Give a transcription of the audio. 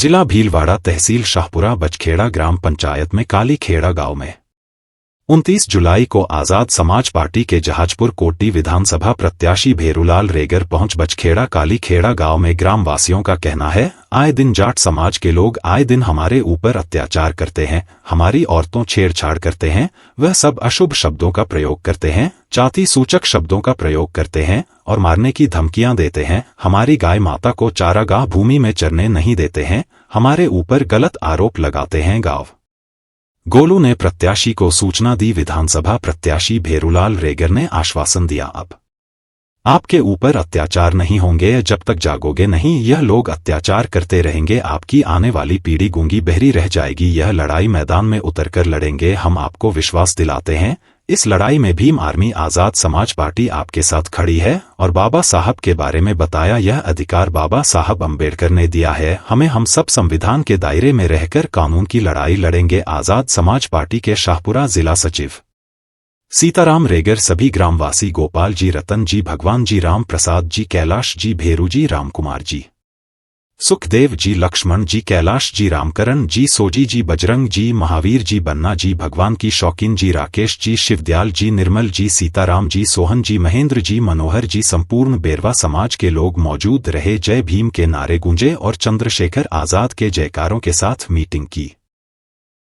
जिला भीलवाड़ा, तहसील शाहपुरा, बचखेड़ा ग्राम पंचायत में कालीखेड़ा गांव में 29 जुलाई को आजाद समाज पार्टी के जहाजपुर कोटी विधानसभा प्रत्याशी भेरूलाल रेगर पहुंच बचखेड़ा कालीखेड़ा गांव में। ग्राम वासियों का कहना है, आए दिन जाट समाज के लोग आए दिन हमारे ऊपर अत्याचार करते हैं, हमारी औरतों छेड़छाड़ करते हैं, वह सब अशुभ शब्दों का प्रयोग करते हैं, जाति सूचक शब्दों का प्रयोग करते हैं और मारने की धमकियां देते हैं। हमारी गाय माता को चारागाह भूमि में चरने नहीं देते हैं, हमारे ऊपर गलत आरोप लगाते हैं। गांव गोलू ने प्रत्याशी को सूचना दी। विधानसभा प्रत्याशी भेरूलाल रेगर ने आश्वासन दिया, अब आपके ऊपर अत्याचार नहीं होंगे जब तक जागोगे नहीं। यह लोग अत्याचार करते रहेंगे, आपकी आने वाली पीढ़ी गूंगी बहरी रह जाएगी। यह लड़ाई मैदान में उतरकर लड़ेंगे, हम आपको विश्वास दिलाते हैं। इस लड़ाई में भीम आर्मी आजाद समाज पार्टी आपके साथ खड़ी है। और बाबा साहब के बारे में बताया, यह अधिकार बाबा साहब अंबेडकर ने दिया है हमें, हम सब संविधान के दायरे में रहकर कानून की लड़ाई लड़ेंगे। आजाद समाज पार्टी के शाहपुरा जिला सचिव सीताराम रेगर, सभी ग्रामवासी गोपाल जी, रतन जी, भगवान जी, राम प्रसाद जी, कैलाश जी, भेरू जी, रामकुमार जी, सुखदेव जी, लक्ष्मण जी, कैलाश जी, रामकरण जी, सोजी जी, बजरंग जी, महावीर जी, बन्ना जी, भगवान की शौकीन जी, राकेश जी, शिवदयाल जी, निर्मल जी, सीताराम जी, सोहन जी, महेंद्र जी, मनोहर जी, संपूर्ण बेरवा समाज के लोग मौजूद रहे। जय भीम के नारे गूंजे और चंद्रशेखर आजाद के जयकारों के साथ मीटिंग की।